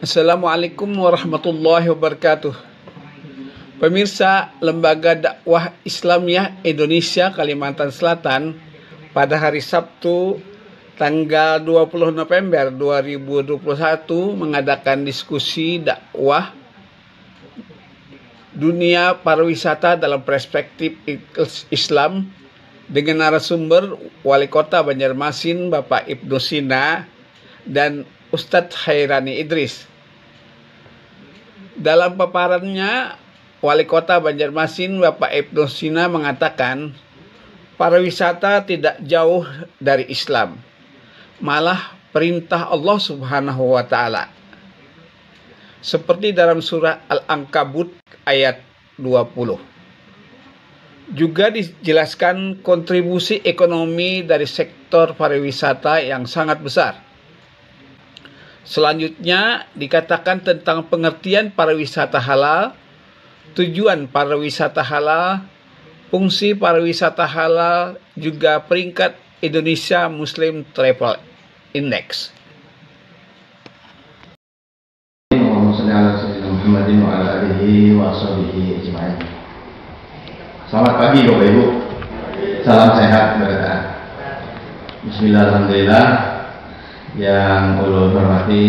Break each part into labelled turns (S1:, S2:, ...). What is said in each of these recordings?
S1: Assalamualaikum warahmatullahi wabarakatuh. Pemirsa, Lembaga Dakwah Islamiyah Indonesia Kalimantan Selatan pada hari Sabtu tanggal 20 November 2021 mengadakan diskusi dakwah dunia pariwisata dalam perspektif Islam dengan narasumber Wali Kota Banjarmasin Bapak Ibnu Sina dan Ustadz Hairani Idris. Dalam paparannya, Wali Kota Banjarmasin Bapak Ibnu Sina mengatakan pariwisata tidak jauh dari Islam, malah perintah Allah Subhanahu wa Ta'ala. Seperti dalam surah Al-Ankabut ayat 20. Juga dijelaskan kontribusi ekonomi dari sektor pariwisata yang sangat besar. Selanjutnya dikatakan tentang pengertian pariwisata halal, tujuan pariwisata halal, fungsi pariwisata halal, juga peringkat Indonesia Muslim Travel Index.
S2: Selamat pagi Bapak Ibu. Salam sehat berkah. Bismillahirrahmanirrahim. Yang ulun hormati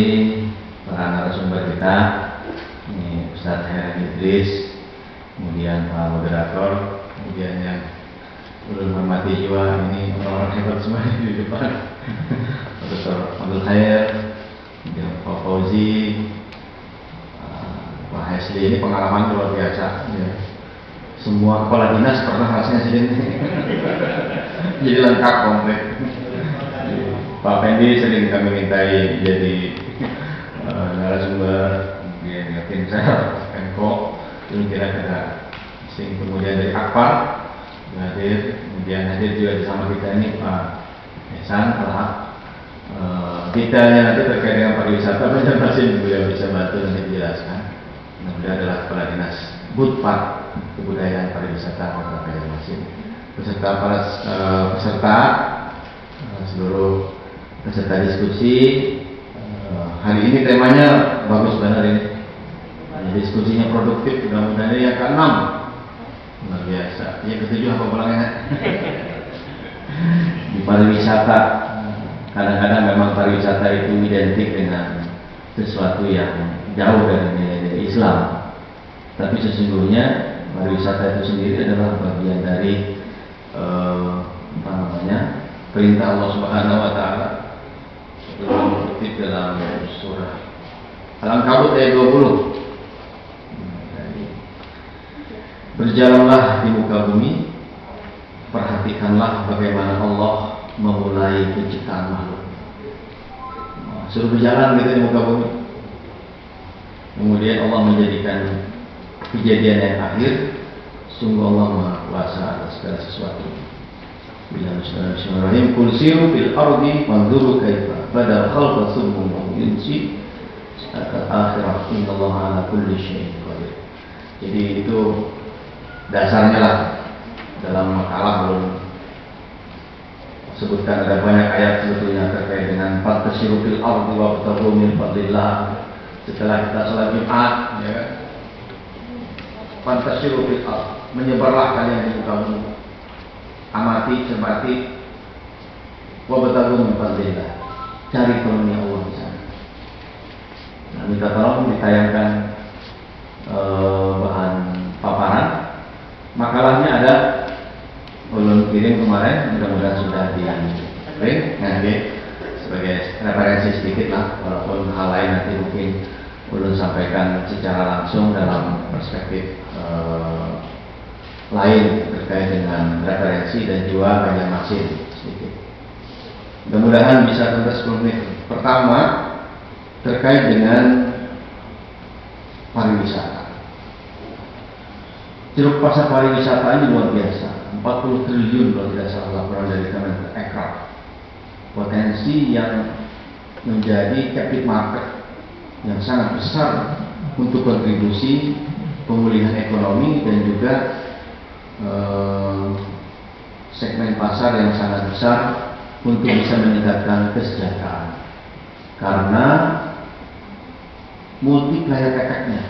S2: para narasumber kita, ini Ustadz Hairani Idris, kemudian Pak Moderator, kemudian yang ulun hormati juga ini orang-orang hebat semua di depan, Dr. Abdul Khair, kemudian Pak Fauzi, Pak Hesli, ini pengalaman luar biasa. Ya. Semua kepala dinas pernah rasanya sini, jadi lengkap komplit. Pak Fendi sering kami mintai jadi narasumber, kemudian tim saya, Pemko, itu kira-kira sing, kemudian dari Akpar hadir, kemudian hadir juga bersama kita ini Pak Esan, Pak detailnya nanti terkait dengan pariwisata Banjarmasin beliau bisa bantu nanti dijelaskan. Nah, beliau adalah kepala dinas Budpat Kebudayaan Pariwisata Kota Banjarmasin. Beserta para peserta, seluruh peserta diskusi, hari ini temanya bagus banget ini. Diskusinya produktif, mudah-mudahan yang ke-6 luar biasa. Yang ke-7 apa pulangnya? Di pariwisata, kadang-kadang memang pariwisata itu identik dengan sesuatu yang jauh dari nilai Islam. Tapi sesungguhnya pariwisata itu sendiri adalah bagian dari perintah Allah Subhanahu wa Ta'ala. Seperti dalam surah Al-Ankabut ayat 20. Berjalanlah di muka bumi, perhatikanlah bagaimana Allah memulai penciptaan makhluk. Suruh berjalan gitu di muka bumi. Kemudian Allah menjadikan kejadian yang akhir. Sungguh Allah Maha Kuasa atas segala sesuatu. Bismillahirrahmanirrahim. Qul siru fil ardi fanzuru kaifa bada khalqa tsumma yunsi al-akhirah innallaha ala kulli syai'in qadir. Jadi itu dasarnya lah. Dalam makalah belum sebutkan ada banyak ayat sebetulnya terkait dengan fantasiru fil ardi wa btaghu min fadlillah. Setelah kita salat Jumat, ya kan? Fantasiru fil ardi, menyebarlah kalian di muka bumi. Amati, cermati, wabatagu min fadlillah, cari karunia Allah di sana. Nah, minta tolong ditayangkan bahan paparan. Makalahnya ada, ulun kirim kemarin, mudah-mudahan sudah di-print. Nanti sebagai referensi sedikit lah, walaupun hal lain nanti mungkin ulun sampaikan secara langsung dalam perspektif lain terkait dengan referensi dan juga Banjarmasin sedikit. Mudah-mudahan bisa tuntas 10 menit. Pertama, terkait dengan pariwisata. Ceruk pasar pariwisata ini luar biasa, 40 triliun kalau tidak salah laporan dari Kementerian Ekraf. Potensi yang menjadi captive market yang sangat besar untuk kontribusi pemulihan ekonomi dan juga segmen pasar yang sangat besar untuk bisa meningkatkan kesejahteraan. Karena multiplier efeknya.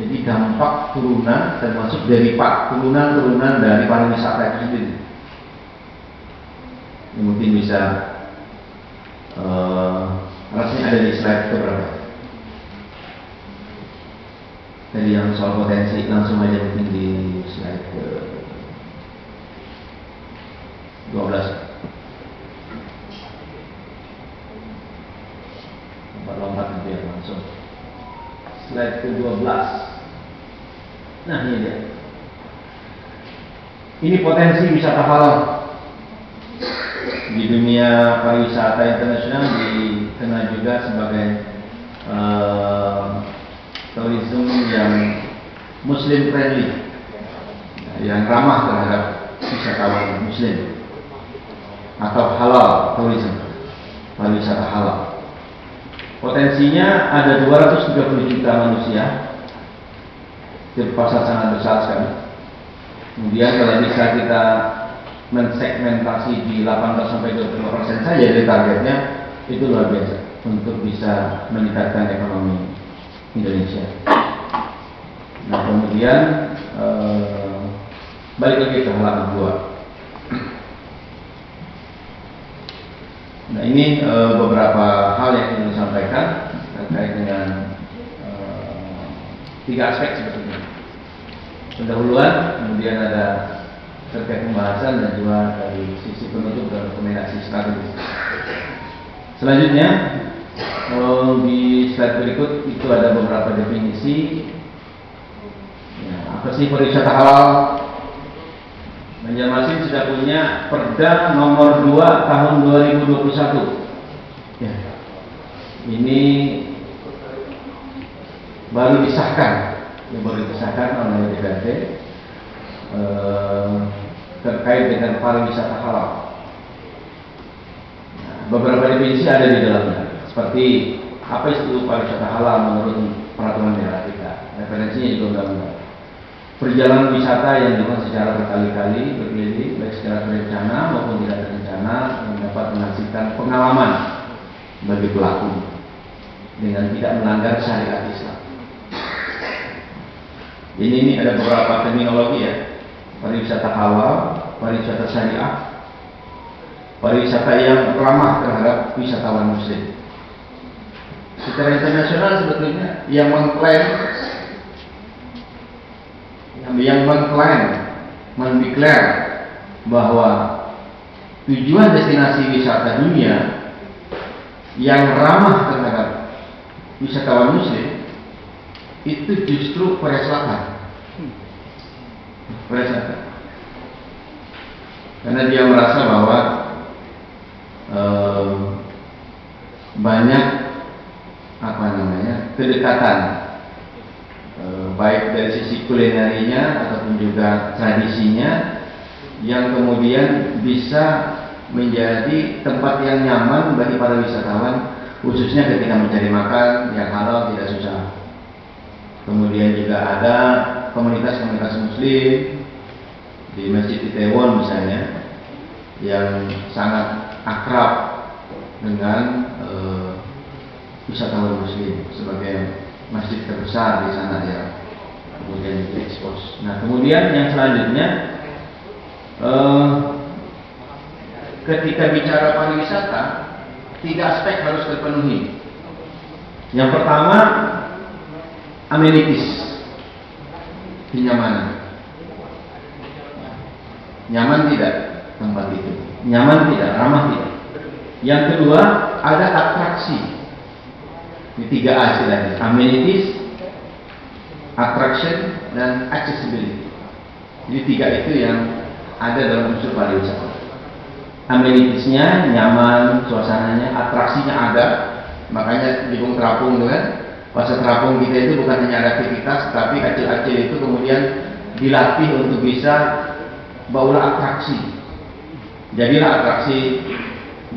S2: Jadi dampak turunan termasuk dari turunan dari pariwisata itu sendiri. Ini mungkin bisa rasanya ada di slide keberapa. Jadi yang soal potensi langsung aja mungkin di slide ke 12. Lompat nanti ya langsung. Slide ke-12. Nah ini dia. Ini potensi wisata halal di dunia pariwisata internasional dikenal juga sebagai tourism yang Muslim friendly, yang ramah terhadap wisatawan Muslim, atau halal tourism, pariwisata halal. Potensinya ada 230 juta manusia, itu pasar sangat besar sekali. Kemudian kalau bisa kita mensegmentasi di 18-25% saja dari targetnya, itu luar biasa untuk bisa meningkatkan ekonomi Indonesia. Nah kemudian balik lagi ke halaman 2. Nah ini beberapa hal yang ingin disampaikan terkait dengan 3 aspek sebetulnya. Pendahuluan, kemudian ada terkait pembahasan, dan juga dari sisi penutup dan rekomendasi strategis. Selanjutnya di slide berikut itu ada beberapa definisi. Ya, apa sih pariwisata halal? Banjarmasin sudah punya Perda nomor 2 tahun 2021. Ya. Ini baru disahkan oleh DPRD terkait dengan pariwisata halal. Nah, beberapa definisi ada di dalamnya. Seperti apa itu pariwisata halal menurut peraturan daerah kita. Referensinya juga undang-undang. Perjalanan wisata yang dilakukan secara berkali-kali berkeliling, baik secara terencana maupun tidak terencana, yang dapat menghasilkan pengalaman bagi pelaku dengan tidak melanggar syariat Islam. Ini ada beberapa terminologi ya: pariwisata halal, pariwisata syariah, pariwisata yang ramah terhadap wisatawan Muslim. Secara internasional sebetulnya yang mendeklar bahwa tujuan destinasi wisata dunia yang ramah terhadap wisatawan Muslim itu justru Korea Selatan. Karena dia merasa bahwa banyak kedekatan, baik dari sisi kulinerinya ataupun juga tradisinya, yang kemudian bisa menjadi tempat yang nyaman bagi para wisatawan, khususnya ketika mencari makan yang halal tidak susah. Kemudian juga ada komunitas-komunitas Muslim di Masjid Itaewon misalnya, yang sangat akrab dengan wisatawan Muslim sebagai masjid terbesar di sana ya, kemudian diekspos. Nah kemudian yang selanjutnya, ketika bicara pariwisata, 3 aspek harus terpenuhi. Yang pertama, amenities, kenyamanan. Nyaman tidak tempat itu? Nyaman tidak? Ramah tidak? Yang kedua, ada atraksi. Ini 3A istilahnya: amenities, attraction, dan accessibility. Jadi 3 itu yang ada dalam unsur pariwisata. Amenitiesnya nyaman, suasananya, atraksinya ada. Makanya di Bung Terapung itu kan, pasar terapung kita itu bukan hanya ada aktivitas, tapi acil-acil itu kemudian dilatih untuk bisa baulah atraksi. Jadilah atraksi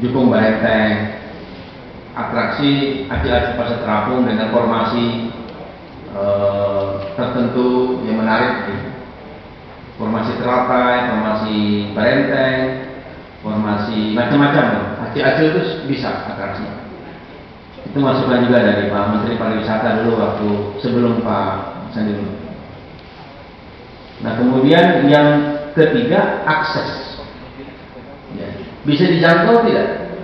S2: Jukung Barenteng, atraksi acil-acil pasar terapung dengan formasi tertentu yang menarik, formasi teratai, formasi barenteng, formasi macam-macam. Acil-acil itu bisa atraksi. Itu masukan juga dari Pak Menteri Pariwisata dulu waktu sebelum Pak Sandi. Nah, kemudian yang ketiga, akses. Ya. Bisa dijangkau tidak?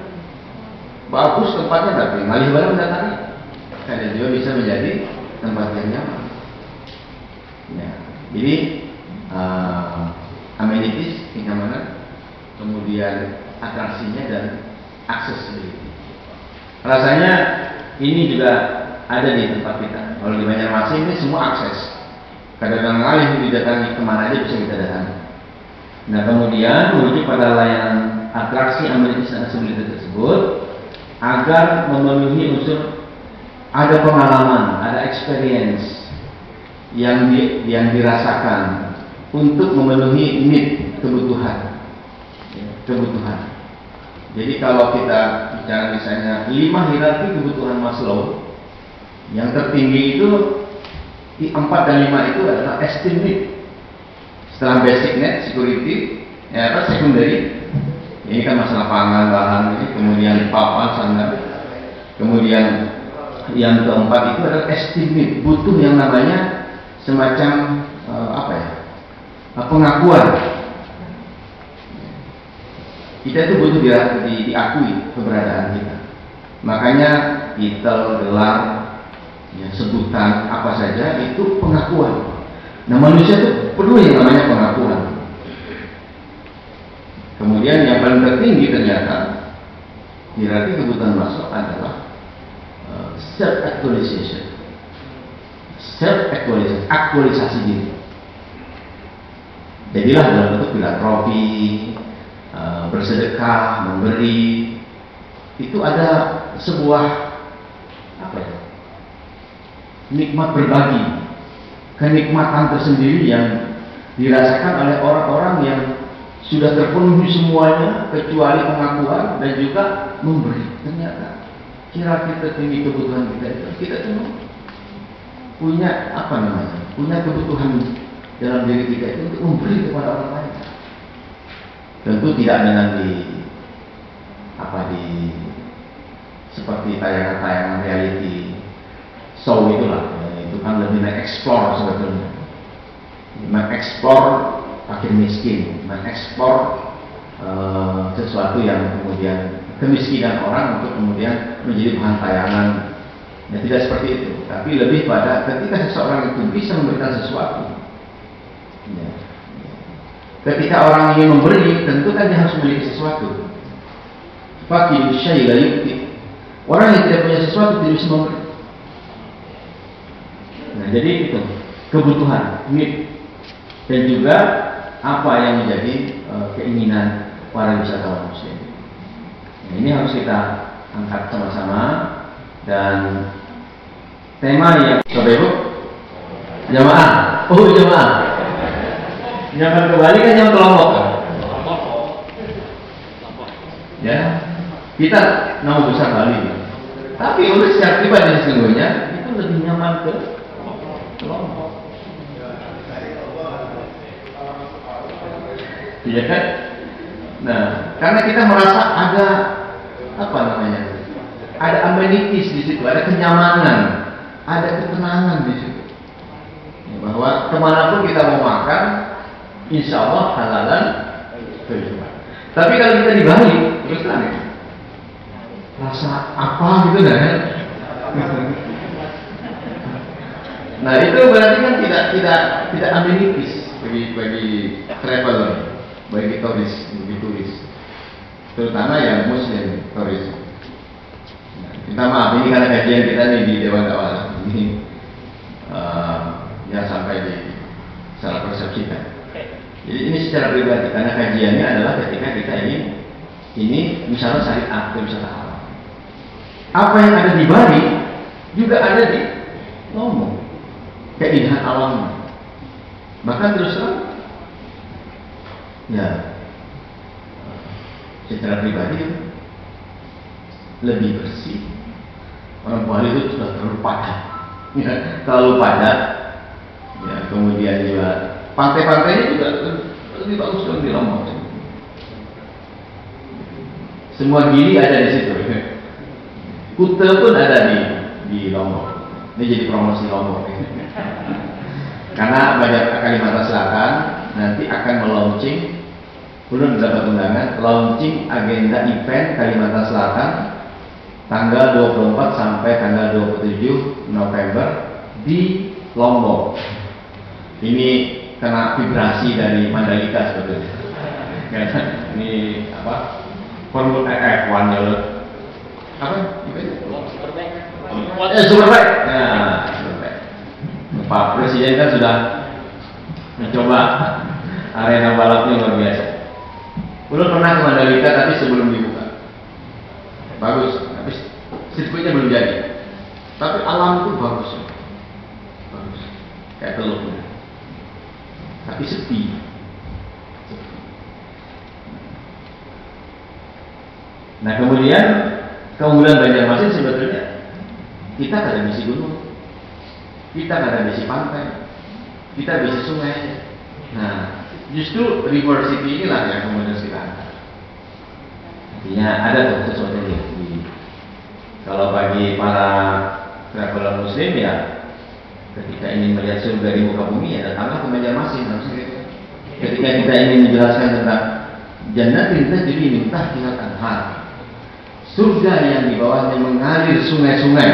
S2: Bagus tempatnya, tapi malih baru mendatangi. Karena juga bisa menjadi tempat yang nyaman. Ya. Jadi amenities, kenyamanan, kemudian atraksinya dan accessibility. Rasanya ini juga ada di tempat kita. Kalau di Banjarmasin ini semua akses. Kadang-kadang alih didatangi kemana aja bisa kita datangi. Nah, kemudian menuju pada layanan atraksi amenities dan accessibility tersebut agar memenuhi unsur ada pengalaman, ada experience yang dirasakan untuk memenuhi need, kebutuhan. Jadi kalau kita bicara misalnya 5 hierarki kebutuhan Maslow, yang tertinggi itu 4 dan 5 itu adalah esteem need. Setelah basic need, security, secondary. Ini kan masalah pangan, bahan, kemudian papan, sandang. Kemudian yang keempat itu adalah esteem need, butuh yang namanya semacam pengakuan. Kita itu butuh diakui keberadaan kita. Makanya titel, gelar, ya, sebutan apa saja itu pengakuan. Nah, manusia itu perlu yang namanya pengakuan. Kemudian yang paling tertinggi ternyata hierarki kebutuhan Maslow adalah self actualization, aktualisasi diri. Jadilah dalam bentuk filantropi, bersedekah, memberi. Itu ada sebuah nikmat berbagi, kenikmatan tersendiri yang dirasakan oleh orang-orang yang sudah terpenuhi semuanya kecuali pengakuan dan juga memberi. Ternyata kira-kira tertinggi kebutuhan kita itu punya punya kebutuhan dalam diri kita itu untuk memberi kepada orang lain. Tentu tidak dengan seperti tayangan-tayangan reality show itulah. Itu kan lebih mengeksplor sebetulnya, mengeksplor fakir miskin, mengeksplor sesuatu yang kemudian kemiskinan orang untuk kemudian menjadi bahan tayangan. Ya, tidak seperti itu, tapi lebih pada ketika seseorang itu bisa memberikan sesuatu. Ya. Ketika orang ingin memberi, tentu kan dia harus memiliki sesuatu. Fakir syai la yukti. Orang yang tidak punya sesuatu tidak bisa memberi. Nah, jadi itu kebutuhan, need, dan juga apa yang menjadi keinginan para wisatawan muslim. Nah, ini harus kita angkat sama-sama. Dan tema yang Bapak Ibu jamaah, jamaah jangan kembali kan yang kelompok. Ya, kita nama besar Bali, tapi untuk secara pribadi sesungguhnya itu lebih nyaman ke kelompok. Iya kan? Nah, karena kita merasa ada ada amenities di situ, ada kenyamanan, ada ketenangan di situ. Ya, bahwa kemanapun kita mau makan, insya Allah halalan. Tapi kalau kita di Bali, terus terang, rasa apa gitu kan? Nah, itu berarti kan tidak amenities bagi traveler, bagi turis, terutama yang Muslim turis. Minta maaf, ini karena kajian kita nih di Dewan Dakwah ini yang sampai di salah persepsikan. Jadi ini secara pribadi, karena kajiannya adalah ketika kita ini wisata syariat atau wisata halal. Apa yang ada di Bali juga ada di Lombok, keindahan alamnya. Bahkan terus terang, ya secara pribadi lebih bersih. Orang Bali itu sudah terlalu padat, ya, terlalu padat. Ya, kemudian juga pantai-pantainya juga lebih bagus dari di Lombok. Semua gili ada di situ. Kute pun ada di Lombok. Ini jadi promosi Lombok. Karena banyak Kalimantan Selatan nanti akan melaunching, belum dapat undangan, launching agenda event Kalimantan Selatan tanggal 24 sampai tanggal 27 November di Lombok. Ini kena vibrasi dari Mandalika sebetulnya. Karena ini apa? Formula F1 ya loh. Apa? Superbike. Nah, Superbike. Pak Presiden kan sudah mencoba arena balapnya luar biasa. Belum pernah ke Mandalika tapi sebelum dibuka. Bagus, tapi sirkuitnya belum jadi. Tapi alam itu bagus. Bagus. Kayak Teluk. Tapi sepi. Nah kemudian keunggulan Banjarmasin sebetulnya kita nggak ada misi gunung, kita nggak ada misi pantai, kita bisa sungai. Nah justru river city inilah yang kemudian kita angkat. Artinya ada tuh sesuatu yang kalau bagi para traveler muslim ya ketika ingin melihat surga di muka bumi ya datanglah ke Banjarmasin. Ketika kita ingin menjelaskan tentang jannatin tajri min tahtiha al-anhar, surga yang di bawahnya mengalir sungai-sungai,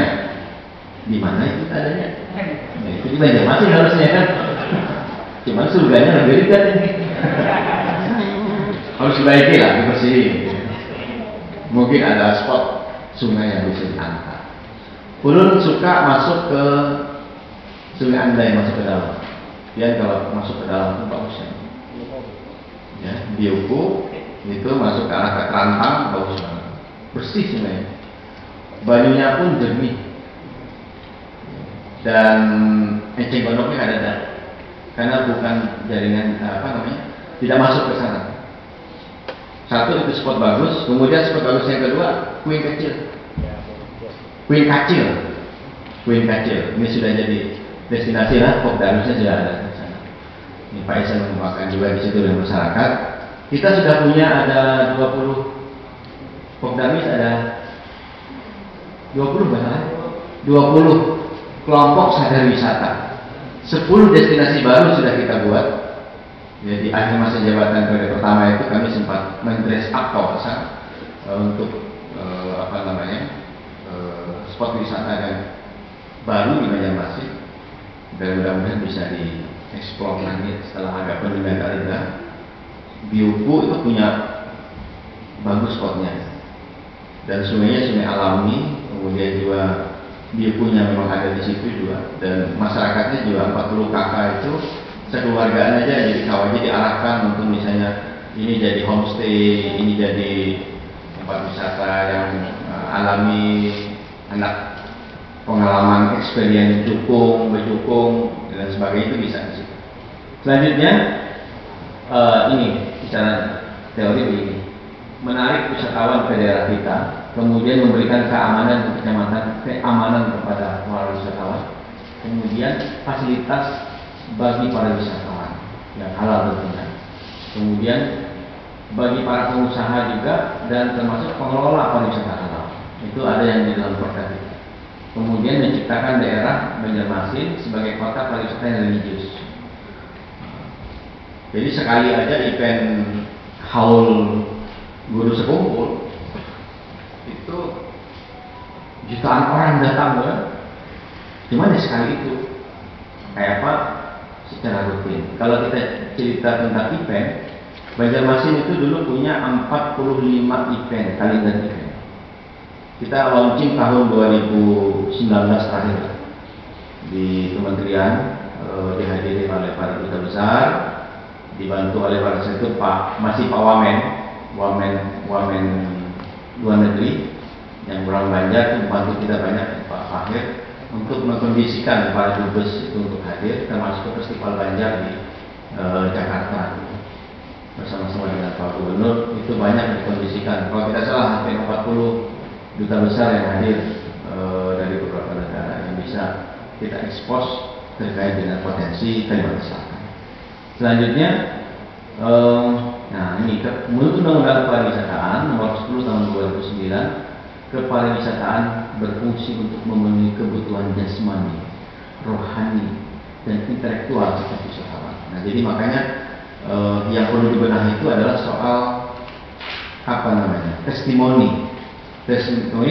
S2: di mana itu adanya? Nah, itu di Banjarmasin harusnya kan. Cuma surganya lebih dekat ini. Harus dibaiki lah, dibersihin. Mungkin ada spot sungai yang bisa diangkat. Ulun suka masuk ke Sungai Andai, masuk ke dalam. Dia kalau masuk ke dalam itu bagus ya. Biuku itu masuk ke arah ke Kerantang bagus banget. Bersih sungai. Banyunya pun jernih. Dan enceng gondoknya nggak ada. Karena bukan jaringan tidak masuk ke sana. Satu itu spot bagus, kemudian spot bagus yang kedua Kuing Kecil. Kuing Kecil ini sudah jadi destinasi lah, Kopdarusnya sudah ada di sana. Ini Pak Isan mengembangkan juga di situ dengan masyarakat. Kita sudah punya ada 20 Kopdarus, ada 20 bahkan 20 kelompok sadar wisata. 10 destinasi baru sudah kita buat. Jadi akhir masa jabatan periode pertama itu kami sempat mendress up kawasan untuk spot wisata yang baru di Banjarmasin, dan mudah-mudahan bisa dieksplor lagi setelah agak peninggalan Kalida. Biuku itu punya bagus spotnya dan sungainya sungai alami, kemudian juga Biukunya memang ada di situ juga, dan masyarakatnya juga 40 kakak itu sekeluargaan aja, jadi kawannya diarahkan untuk misalnya ini jadi homestay, ini jadi tempat wisata yang alami, anak pengalaman experience berjukung dan sebagainya itu bisa di situ. Selanjutnya ini bicara teori begini, menarik wisatawan ke daerah kita, kemudian memberikan keamanan kepada para wisatawan, kemudian fasilitas bagi para wisatawan yang halal tentunya, kemudian bagi para pengusaha juga, dan termasuk pengelola pariwisata halal. Itu ada yang di dalam perda kita. Kemudian menciptakan daerah Banjarmasin sebagai kota pariwisata yang religius. Jadi sekali aja event haul guru sekumpul itu jutaan orang datang ya. Cuman sekali itu kayak apa? Secara rutin. Kalau kita cerita tentang event, Banjarmasin itu dulu punya 45 event, kalender event. Kita launching tahun 2019 terakhir di kementerian, dihadiri oleh para duta besar, dibantu oleh para sektor Pak Wamen luar negeri yang orang Banjar, membantu kita banyak, Pak Fahir, untuk mengkondisikan para dubes itu untuk hadir, termasuk ke Festival Banjar di Jakarta bersama-sama dengan Pak Gubernur. Itu banyak dikondisikan. Kalau tidak salah hampir 40 duta besar yang hadir dari beberapa negara yang bisa kita ekspos terkait dengan potensi Kalimantan Selatan. Selanjutnya, nah ini menurut Undang-Undang Pariwisataan Nomor 10 Tahun 2009, kepariwisataan berfungsi untuk memenuhi kebutuhan jasmani, rohani, dan intelektual serta filsafat. Nah, jadi makanya yang perlu dibenahi itu adalah soal testimoni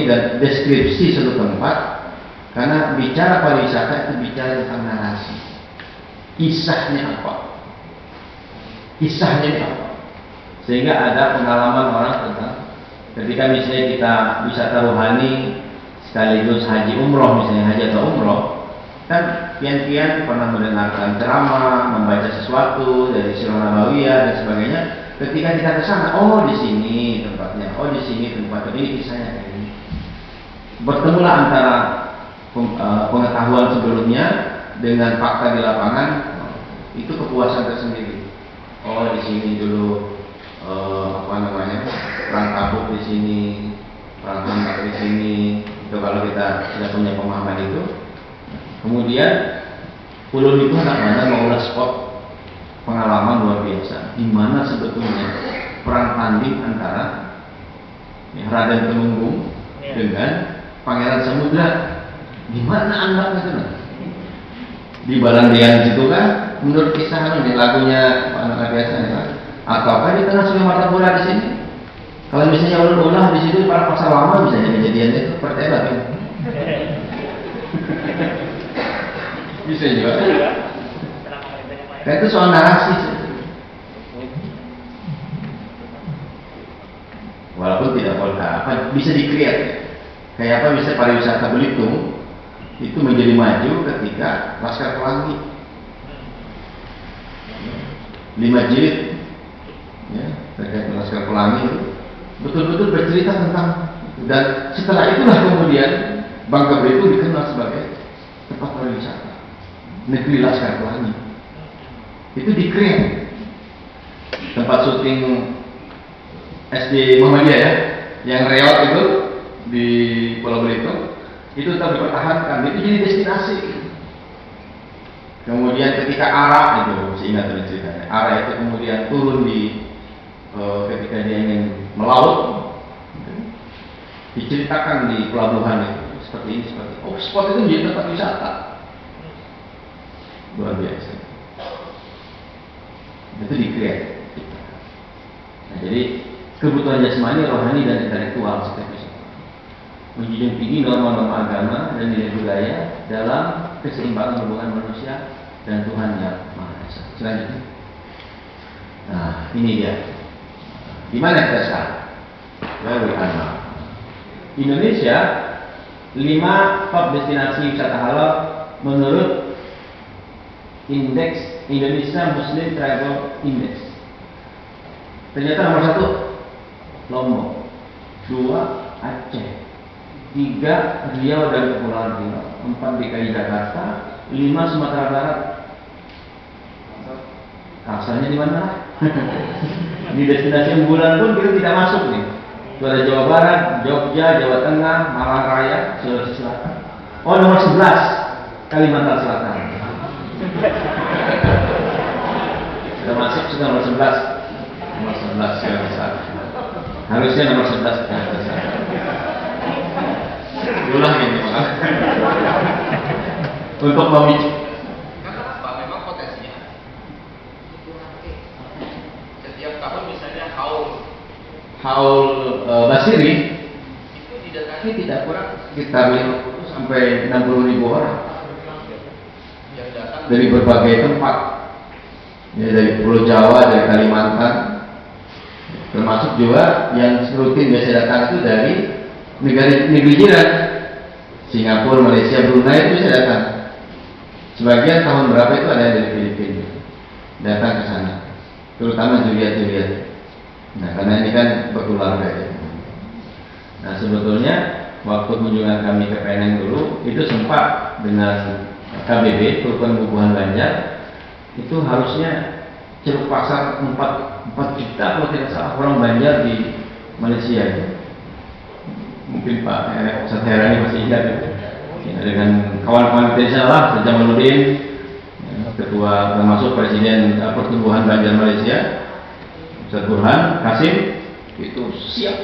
S2: dan deskripsi suatu tempat, karena bicara pariwisata itu bicara tentang narasi, kisahnya apa, sehingga ada pengalaman orang tentang ketika misalnya kita wisata rohani sekaligus haji umroh, misalnya haji atau umroh, kan pian-pian pernah mendengarkan ceramah, membaca sesuatu dari sirah nabawiyah dan sebagainya. Ketika kita ke sana, oh di sini tempatnya, oh di sini tempatnya, ini kisahnya kayak ini. Bertemulah antara pengetahuan sebelumnya dengan fakta di lapangan, itu kepuasan tersendiri. Oh di sini dulu perang Tabuk di sini, perang Khandaq di sini. Itu kalau kita sudah punya pemahaman itu. Kemudian Ulun itu anak-anak mengulas spot pengalaman luar biasa, di mana sebetulnya perang tanding antara Raden Temenggung dengan Pangeran Samudra. Di mana anaknya itu? Di Balandian situ kan, menurut kisah ini lagunya anak biasa ya. Atau apa di tengah Sungai Mata Bola di sini? Kalau misalnya ulah di situ para pasar lama misalnya kejadiannya itu pertela kan? Bisa juga. Itu soal narasi. Walaupun tidak boleh apa, bisa di-create. Kayak apa bisa pariwisata Belitung itu menjadi maju ketika Laskar Pelangi 5 jilid ya, terkait Laskar Pelangi itu betul-betul bercerita tentang, dan setelah itulah kemudian Bangka Belitung dikenal sebagai tempat pariwisata negeri Laskar Pelangi. Itu di-create tempat syuting SD Muhammadiyah ya, yang reot itu di Pulau Belitung itu tetap dipertahankan, itu jadi destinasi. Kemudian ketika Ara itu, saya ingat ceritanya, Ara itu kemudian turun di ketika dia ingin melaut, diceritakan di pelabuhan itu seperti ini, seperti spot itu menjadi tempat wisata luar biasa. Itu di-create. Nah, jadi kebutuhan jasmani, rohani, dan intelektual seperti itu, menjunjung tinggi norma-norma agama dan nilai budaya dalam keseimbangan hubungan manusia dan Tuhan yang Maha Esa. Selanjutnya, nah ini dia. Di mana kita sekarang? Where we are now. Indonesia 5 top destinasi wisata halal menurut indeks Indonesia Muslim Travel Index. Ternyata nomor 1 Lombok, 2 Aceh, 3 Riau dan Kepulauan Riau, 4 DKI Jakarta, 5 Sumatera Barat. Asalnya di mana? Di destinasi unggulan pun kita tidak masuk nih. Itu ada Jawa Barat, Jogja, Jawa Tengah, Malang Raya, Sulawesi Selatan. Oh, nomor 11 Kalimantan Selatan. Sudah masuk, sudah nomor 11. Nomor 11 Sulawesi Selatan. Harusnya nomor 11 Kalimantan Selatan. Ulang ini untuk memicu.
S1: Karena apa? Memang potensinya. Setiap tahun misalnya
S2: Haul Basiri
S1: itu didatangi
S2: tidak kurang sekitar 50 sampai 60 ribu orang
S1: yang datang
S2: dari berbagai tempat, ya, dari Pulau Jawa, dari Kalimantan, termasuk juga yang rutin biasa datang itu dari negeri jiran, Singapura, Malaysia, Brunei itu bisa datang. Sebagian tahun berapa itu ada dari Filipina datang ke sana, terutama Juliet. Nah, karena ini kan berkeluarga ya. Nah, sebetulnya waktu kunjungan kami ke Penang dulu itu sempat dengan KBB, Kerukunan Bubuhan Banjar, itu harusnya Ceruk Pasar 4 juta kalau tidak salah orang Banjar di Malaysia itu. Mungkin Pak Ustadz Hera ini masih ingat ya, dengan kawan-kawan kita lah, Jamaludin, ketua termasuk Presiden Pertumbuhan Banjar Malaysia, Ustadz Burhan Kasim, itu siap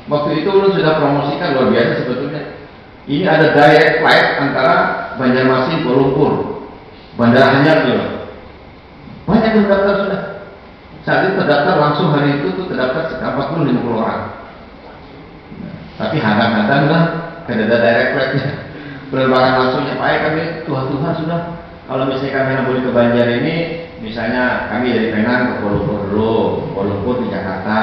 S2: Waktu itu ulun sudah promosikan luar biasa sebetulnya. Ini ada direct flight antara Banjarmasin ke Lumpur, Bandara Anyar juga. Banyak yang terdaftar sudah. Saat itu terdaftar langsung hari itu tuh terdaftar sekitar 40-50 orang. Tapi hadang-hadang lah, kada ada direct flightnya. Penerbangan langsungnya, Pak kami Tuhan sudah. Kalau misalnya kami boleh ke Banjar ini, misalnya kami dari Penang ke Kuala Lumpur dulu, Kuala Lumpur ke Jakarta,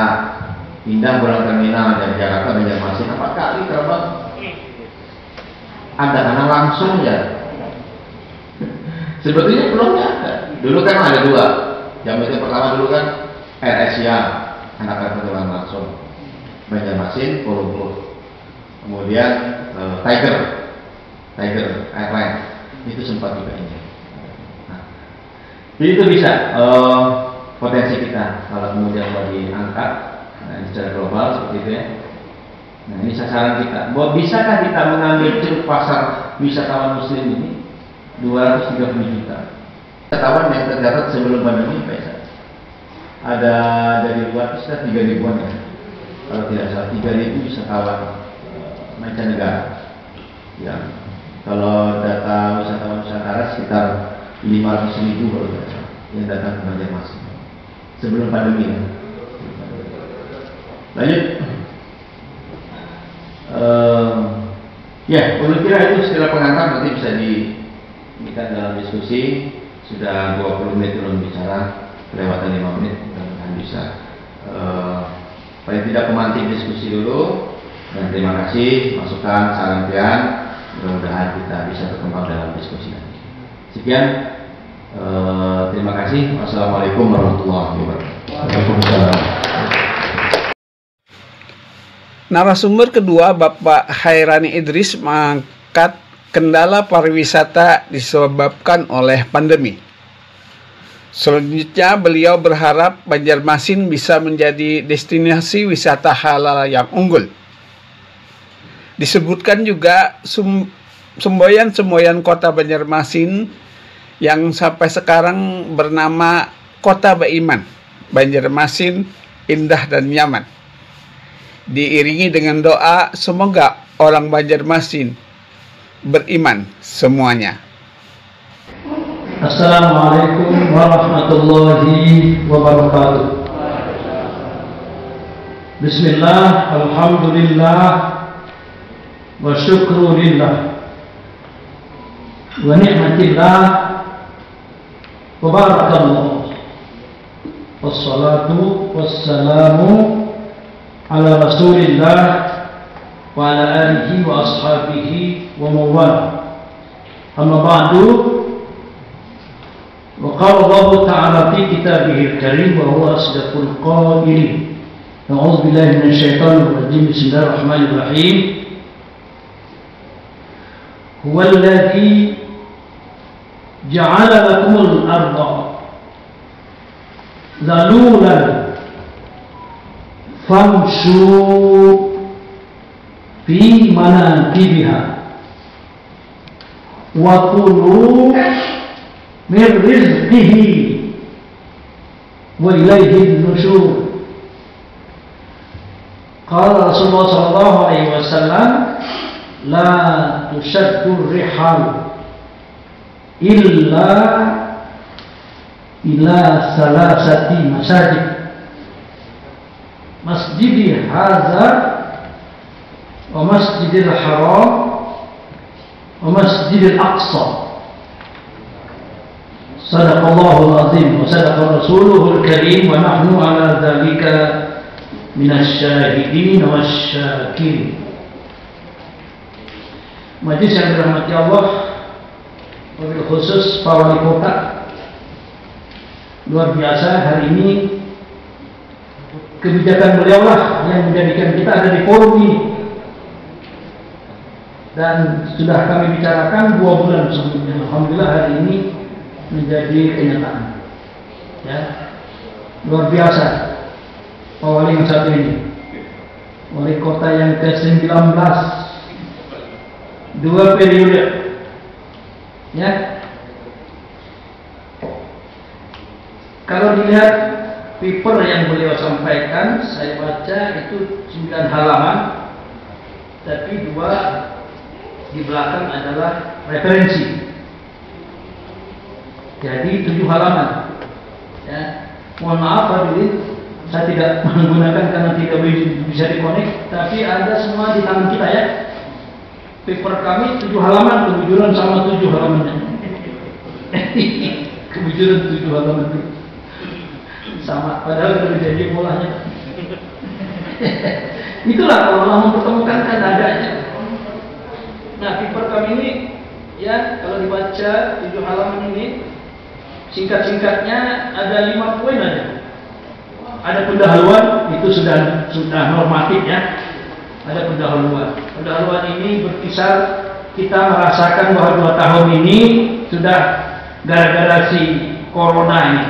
S2: pindah pulang terminal dari Jakarta Banjarmasin 4 kali terbang. Ada karena langsung ya. Sebetulnya belum ada. Dulu kan ada 2. Yang pertama dulu kan Air Asia, anak terbang langsung Banjarmasin, Kuala Lumpur. Kemudian Tiger Airline itu sempat juga ini. Nah, jadi itu bisa potensi kita kalau kemudian mau diangkat secara global seperti itu ya. Nah ini sasaran kita. Bahwa bisakah kita mengambil ceruk pasar wisatawan Muslim ini 230 juta wisatawan yang tercatat sebelum pandemi Pak. Ada dari luar itu sudah 3 ribuan ya. Kalau tidak salah 3.000 wisatawan mancanegara. Ya. Kalau data wisatawan Nusantara sekitar 500.000 kalau tidak salah yang datang ke Banjarmasin sebelum pandemi ya. Lanjut. Ya, menurut kira itu setelah pengantar nanti bisa diberikan dalam diskusi. Sudah 20 menit belum bicara, kelewatan 5 menit, mudah-mudahan bisa paling tidak pemantik diskusi dulu. Dan terima kasih masukan saran kalian, mudah-mudahan kita bisa berkembang dalam diskusi nanti. Sekian, terima kasih. Wassalamualaikum warahmatullahi wabarakatuh. Waalaikumsalam.
S1: Narasumber kedua, Bapak Hairani Idris, mengangkat kendala pariwisata disebabkan oleh pandemi. Selanjutnya, beliau berharap Banjarmasin bisa menjadi destinasi wisata halal yang unggul. Disebutkan juga semboyan-semboyan kota Banjarmasin yang sampai sekarang bernama Kota Beiman. Banjarmasin indah dan nyaman. Diiringi dengan doa semoga orang Banjarmasin beriman semuanya.
S3: Assalamualaikum warahmatullahi wabarakatuh. Bismillah, alhamdulillah, wa syukru lillah, wa ni'matillah, wa barakallah, wassalatu wassalamu ala rasulillah wa ala alihi wa ashabihi wa mawala. Amma ba'du, wa qala Allah ta'ala fi kitabihil karim wa huwa asdaqul qailin. A'udzu billahi minasy syaithanir rajim. Bismillahirrahmanirrahim. Huwal ladzi ja'ala lakumul arda dhalulan famshu fi manakibiha wa kulu min rizqihi wa ilaihi nusyur. Qala Rasulullah sallallahu alaihi wasallam, la tushaddu rihal illa ila salasati masajid, masjidi hadza wa masjidil haram wa masjidil aqsa. Sadaqallahul azim wa sadaqa rasuluhul karim wa nahnu ala dzalika minasyahidin wasyakirin. Majelis yang dirahmati Allah, wabil khusus Pak Wali Kota, luar biasa hari ini kebijakan beliau lah yang menjadikan kita ada di forum ini. Dan sudah kami bicarakan 2 bulan sebelumnya. Alhamdulillah hari ini menjadi kenyataan. Ya, luar biasa Pak Wali yang satu ini, Wali Kota yang ke-19, 2 periode. Ya, kalau dilihat paper yang beliau sampaikan, saya baca itu 9 halaman, tapi 2 di belakang adalah referensi. Jadi 7 halaman. Ya, mohon maaf hadirin, saya tidak menggunakan karena tidak bisa dikonek, tapi ada semua di tangan kita ya. Paper kami 7 halaman, kebujuran sama 7 halamannya. Kebujuran 7 halaman itu sama, padahal sudah dijanji mulanya. Itulah kalau Allah mempertemukan kan adanya. Nah, paper kami ini ya kalau dibaca 7 halaman ini, singkat-singkatnya ada 5 poin aja. Ada pendahuluan, itu sudah normatif ya. Ada pendahuluan. Pendahuluan ini berkisar kita merasakan bahwa 2 tahun ini sudah gara-gara si corona ini,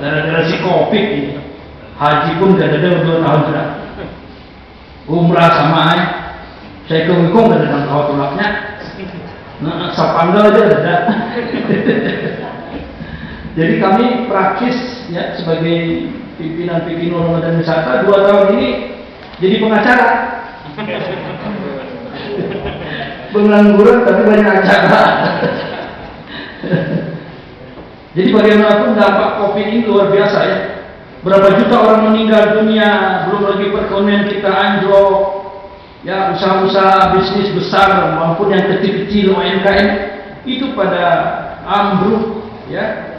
S3: gara-gara si covid ini, haji pun gak ada 2 tahun sudah. Umrah sama saya kengkung gak ada kawat tulaknya. Nah, sapanggal aja ada. Jadi kami praktis ya sebagai pimpinan rumah dan wisata 2 tahun ini jadi pengacara. Pengangguran tapi banyak acara. Jadi bagaimanapun dampak COVID ini luar biasa ya. Berapa juta orang meninggal dunia, belum lagi perekonomian kita anjlok. Ya, usaha-usaha bisnis besar maupun yang kecil-kecil UMKM itu pada ambruk ya.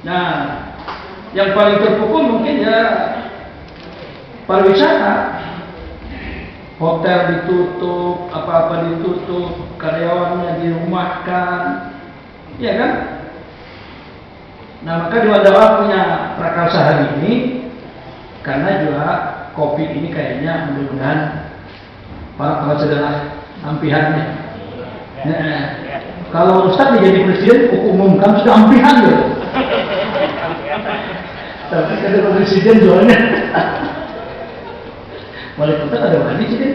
S3: Nah, yang paling terpukul mungkin ya pariwisata. Hotel ditutup, apa-apa ditutup, karyawannya dirumahkan, ya kan? Nah, maka Doa punya prakarsa hari ini, karena juga COVID ini kayaknya mudah-mudahan para saudara ampihannya. Nah, kalau Ustaz jadi presiden, umumkan sudah ampihan loh. Tapi kalau presiden jualnya wali kota ada wali sih kan?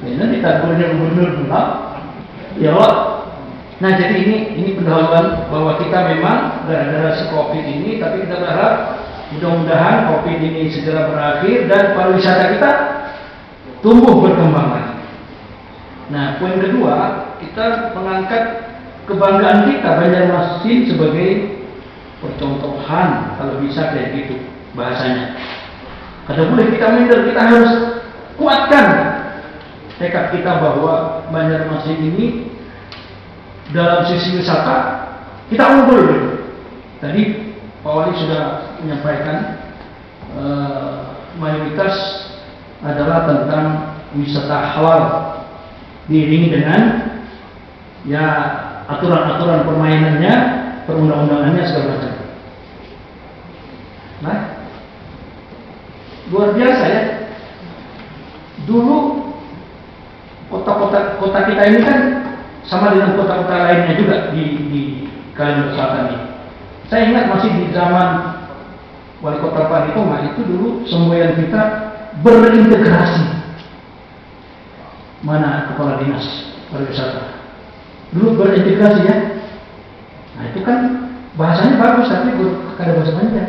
S3: Ini ditagurnya gubernur pulang, ya Allah. Nah jadi ini pendahuluan bahwa kita memang gara-gara si COVID ini, tapi kita berharap mudah-mudahan COVID ini segera berakhir dan pariwisata kita tumbuh berkembang lagi. Nah poin kedua, kita mengangkat kebanggaan kita Banjarmasin sebagai percontohan kalau bisa kayak gitu bahasanya. Kada boleh kita minder, kita harus kuatkan tekad kita bahwa Banjarmasin ini dalam sisi wisata kita unggul. Tadi Pak Wali sudah menyampaikan mayoritas adalah tentang wisata halal diiringi dengan ya aturan-aturan permainannya, perundang-undangannya segala macam. Nah, luar biasa ya. Dulu kota kita ini kan sama dengan kota-kota lainnya juga di Kalimantan Selatan ini. Saya ingat masih di zaman Wali Kota Paripurna itu dulu semboyan kita berintegrasi. Mana kepala dinas pariwisata? Dulu berintegrasi ya. Nah itu kan bahasanya bagus tapi kada bahasa Banjar.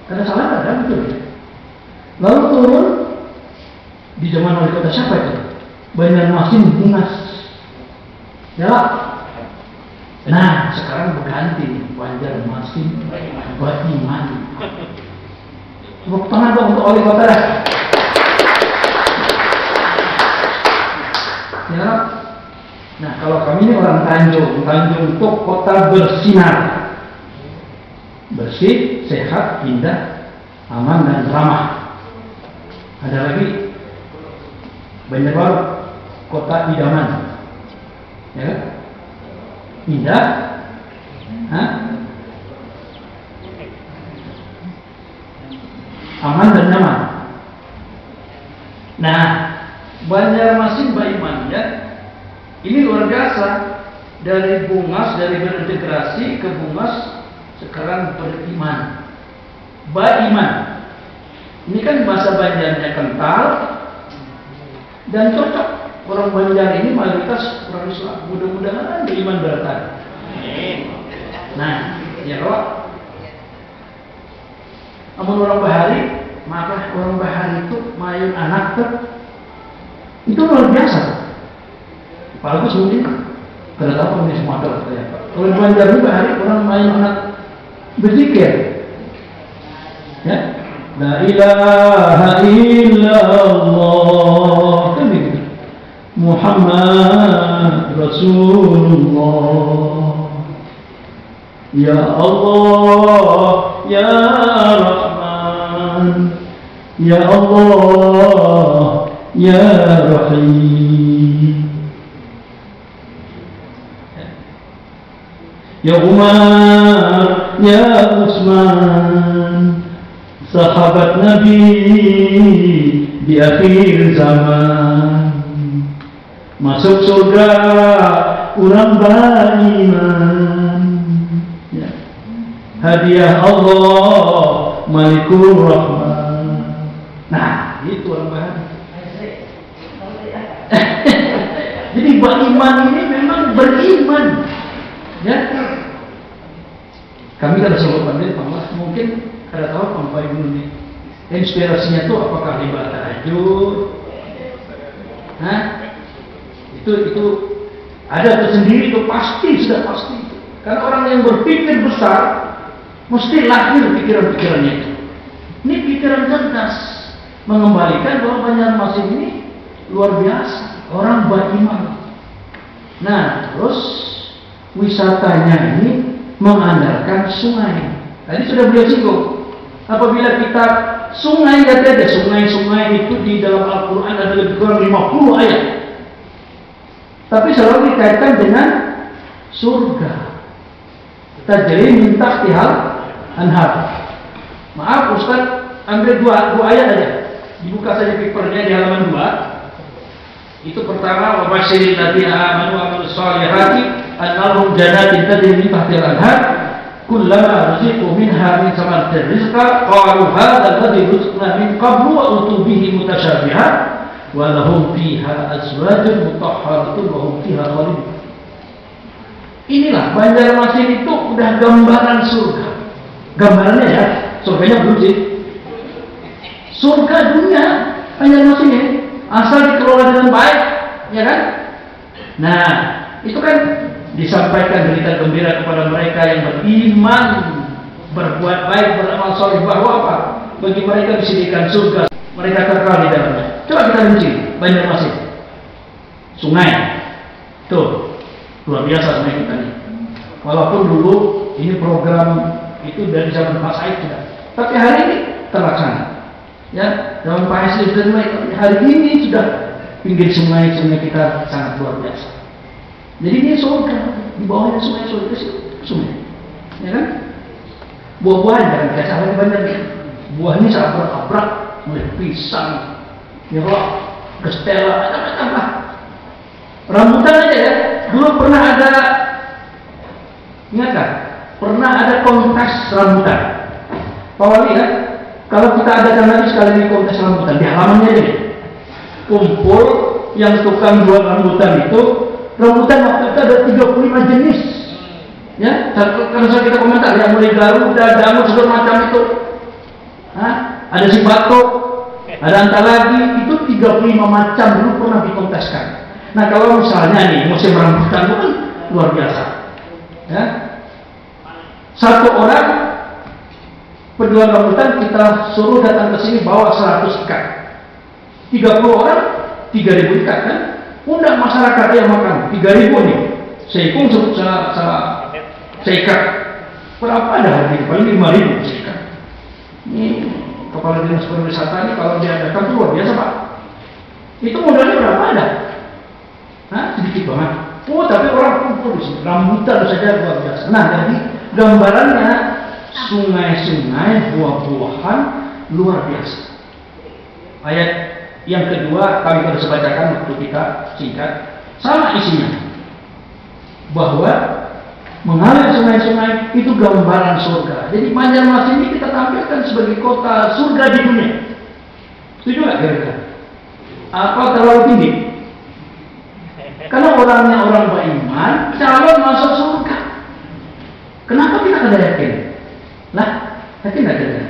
S3: Kada salah ada betul ya. Lalu turun di zaman wali kota siapa itu? Banjarmasin Dinas. Ya. Nah sekarang berganti Banjarmasin Batiman. Tepuk tangan dong untuk wali kota dah. Ya. Nah kalau kami ini orang Tanjung itu kota bersinar, bersih, sehat, indah, aman dan ramah. Ada lagi Banjarbaru, kota idaman, ya, indah, aman dan nyaman. Nah, Banjarmasin Baiman ya, ini luar biasa. Dari Bungas, dari berintegrasi ke Bungas, sekarang beriman. Baiman. Ini kan bahasa Banjarnya kental dan cocok. Orang Banjar ini mayoritas orang Islam. Mudah-mudahan beriman bertahan. Nah, ya Allah. Namun orang Bahari, maaflah orang Bahari itu main anak itu luar biasa. Bagus mungkin. Tidak tahu ini Sumatera saya. Kalau di Banjar juga hari orang main anak berzikir. Ya, la ilaha illallah, kan begitu. Muhammad Rasulullah. Ya Allah, ya Rahman, ya Allah, ya Rahim. Ya Umar, ya Utsman, sahabat Nabi di akhir zaman, masuk surga orang beriman. Ya. Hadiah Allah Malikur Rahman. Nah, itu orang beriman. Jadi beriman ini memang beriman. Ya, kami kada sebut pandai, mungkin kada tahu sampai ini. Inspirasinya itu apakah ibadah tahajud? Itu ada tersendiri, itu pasti, sudah pasti. Karena orang yang berpikir besar mesti lahir pikiran-pikirannya itu. Ini pikiran cerdas, mengembalikan bahwa Banjarmasin ini luar biasa, orang beriman. Nah, terus wisatanya ini mengandalkan sungai. Tadi sudah beliau singgung. Apabila kita sungai, ada sungai-sungai itu di dalam Al-Quran ada lebih kurang 50 ayat. Tapi selalu dikaitkan dengan surga. Tajri min tahtihal anhar. Maaf Ustaz, ambil dua ayat aja. Dibuka saja papernya di halaman 2. Itu pertama, wa basyiril ladzina amanu wa amilus shalihati annahum jannatin tajri min tahtihal anhar kullama ruziqu minha min samaratir rizqa qalu hadzal ladzi ruziqna min qablu wa utu bihi mutasyabihan wa lahum fiha azwajun mutahharatun wa hum fiha khalidun. Inilah Banjarmasin itu udah gambaran surga. Gambarannya ya, surganya belum sih. Surga dunia Banjarmasin ini asal dikelola dengan baik, ya kan? Nah, itu kan disampaikan berita gembira kepada mereka yang beriman, berbuat baik, beramal soleh, bahwa apa? Bagi mereka disediakan surga, mereka kekal di dalamnya. Coba kita rinci Banjarmasin, sungai, tuh luar biasa sungai kita ini. Walaupun dulu ini program itu dari zaman Pak Said sudah, tapi hari ini terlaksana. Ya, dalam Pak Said dan hari ini sudah pinggir sungai-sungai kita sangat luar biasa. Jadi ini surga, di bawahnya sungai, ya kan? Buah-buahan jangan biasa lagi banyak. Buah ini sangat berakbrak, mulai pisang, nyerok, kestela, macam-macam lah. Rambutan aja ya. Dulu pernah ada, ingat kan? Pernah ada kontes rambutan. Pak Wali kan? Kalau kita adakan lagi sekali ini kontes rambutan di halamannya ini, kumpul yang tukang jual rambutan itu. Rambutan waktu itu ada 35 jenis. Ya, karena saya kita komentar yang mulai Garuda, Danau, segala macam itu. Ada si batok, ada antalagi, itu 35 macam dulu pernah dikonteskan. Nah, kalau misalnya nih musim rambutan itu kan luar biasa. Ya. Satu orang penjual rambutan kita suruh datang ke sini bawa 100 ikat. 30 orang 3.000 ikat kan? Undang masyarakat yang makan 3.000 nih. Seikung seikat. Berapa ada harganya? Paling 5.000 seikat. Ini kepala dinas pariwisata ini kalau diadakan itu luar biasa Pak. Itu modalnya berapa ada? Sedikit banget. Oh, tapi orang kumpul di sini. Rambutan saja luar biasa. Nah, jadi gambarannya sungai-sungai, buah-buahan luar biasa. Ayat yang kedua kami harus bacakan waktu kita singkat, sama isinya, bahwa mengalir sungai-sungai itu gambaran surga. Jadi Banjarmasin ini kita tampilkan sebagai kota surga di dunia. Setuju nggak kira-kira? Apa terlalu tinggi? Karena orangnya orang beriman, calon masuk surga. Kenapa kita tidak yakin? Lah, yakin nggak kita?